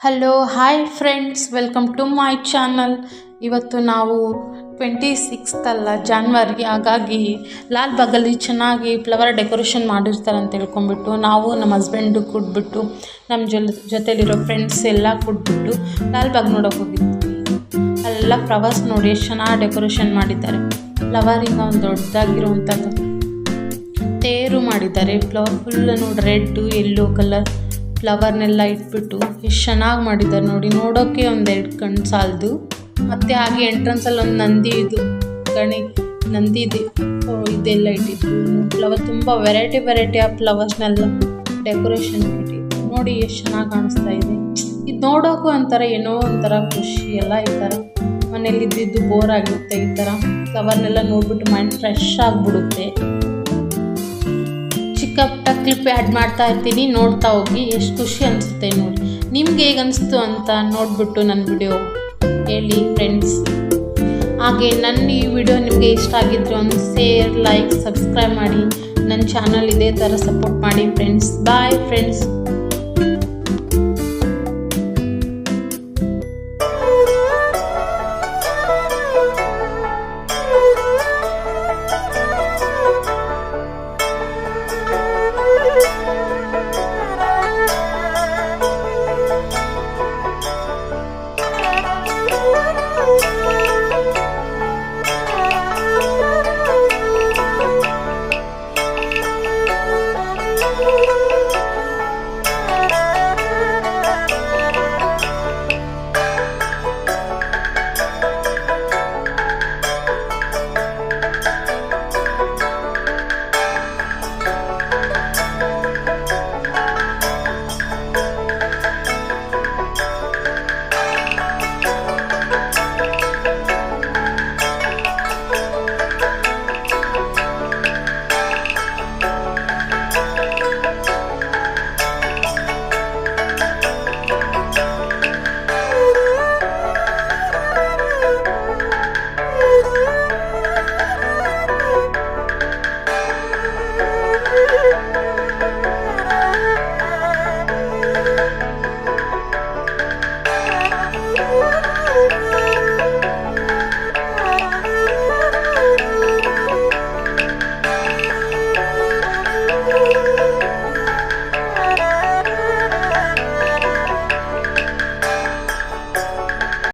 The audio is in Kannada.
Hello hi friends, welcome to my channel. ಇವತ್ತು ನಾವು 26th ಅಲ್ಲ ಜಾನ್ವರಿ, ಹಾಗಾಗಿ ಲಾಲ್ ಬಾಗಲ್ಲಿ ಚೆನ್ನಾಗಿ ಫ್ಲವರ್ ಡೆಕೋರೇಷನ್ ಮಾಡಿರ್ತಾರೆ ಅಂತ ತಿಳ್ಕೊಂಬಿಟ್ಟು ನಾವು ನಮ್ಮ ಹಸ್ಬೆಂಡು ಕೂಡ್ಬಿಟ್ಟು ನಮ್ಮ ಜೊತೆಲಿರೋ ಫ್ರೆಂಡ್ಸ್ ಎಲ್ಲ ಕೂಡ್ಬಿಟ್ಟು ಲಾಲ್ ಬಾಗ್ ನೋಡೋಕೆ ಹೋಗಿದ್ವಿ. ಅಲ್ಲೆಲ್ಲ ಫ್ಲವರ್ಸ್ ನೋಡಿ ಎಷ್ಟು ಚೆನ್ನಾಗಿ ಡೆಕೋರೇಷನ್ ಮಾಡಿದ್ದಾರೆ. ಫ್ಲವರಿಂದ ಒಂದು ದೊಡ್ಡದಾಗಿರುವಂಥದ್ದು ತೇರು ಮಾಡಿದ್ದಾರೆ. ಫ್ಲವರ್ ಫುಲ್ ನೋಡಿ, ರೆಡ್ಡು ಯೆಲ್ಲೋ ಕಲರ್ ಫ್ಲವರ್ನೆಲ್ಲ ಇಟ್ಬಿಟ್ಟು ಎಷ್ಟು ಚೆನ್ನಾಗಿ ಮಾಡಿದ್ದಾರೆ ನೋಡಿ. ನೋಡೋಕ್ಕೆ ಒಂದೆರಡು ಕಣ್ಣು ಸಾಲದು. ಮತ್ತು ಹಾಗೆ ಎಂಟ್ರೆನ್ಸಲ್ಲಿ ಒಂದು ನಂದಿ ನಂದಿದು ಇದೆಲ್ಲ ಇಟ್ಟಿದ್ದು. ಫ್ಲವರ್ ತುಂಬ ವೆರೈಟಿ ಆಫ್ ಫ್ಲವರ್ಸ್ನೆಲ್ಲ ಡೆಕೋರೇಷನ್ ಇಟ್ಟಿದ್ದು ನೋಡಿ ಎಷ್ಟು ಚೆನ್ನಾಗಿ ಕಾಣಿಸ್ತಾ ಇದೆ. ಇದು ನೋಡೋಕ್ಕೂ ಒಂಥರ ಏನೋ ಒಂಥರ ಖುಷಿ. ಎಲ್ಲ ಈ ಥರ ಮನೇಲಿ ಇದ್ದಿದ್ದು ಬೋರ್ ಆಗುತ್ತೆ, ಈ ಥರ ಫ್ಲವರ್ನೆಲ್ಲ ನೋಡ್ಬಿಟ್ಟು ಮೈಂಡ್ ಫ್ರೆಶ್ ಆಗಿಬಿಡುತ್ತೆ. ಚಿಕ್ಕ ಪುಟ್ಟ ಕ್ಲಿಪ್ ಆ್ಯಡ್ ಮಾಡ್ತಾ ಇರ್ತೀನಿ, ನೋಡ್ತಾ ಹೋಗಿ. ಎಷ್ಟು ಖುಷಿ ಅನಿಸುತ್ತೆ ನೋಡಿ. ನಿಮ್ಗೆ ಹೇಗೆ ಅನಿಸ್ತು ಅಂತ ನೋಡಿಬಿಟ್ಟು ನನ್ನ ವಿಡಿಯೋ ಹೇಳಿ ಫ್ರೆಂಡ್ಸ್. ಹಾಗೆ ನನ್ನ ಈ ವಿಡಿಯೋ ನಿಮಗೆ ಇಷ್ಟ ಆಗಿದ್ರೆ ಒಂದು ಶೇರ್, ಲೈಕ್, ಸಬ್ಸ್ಕ್ರೈಬ್ ಮಾಡಿ. ನನ್ನ ಚಾನಲ್ ಇದೇ ಥರ ಸಪೋರ್ಟ್ ಮಾಡಿ ಫ್ರೆಂಡ್ಸ್. Bye friends.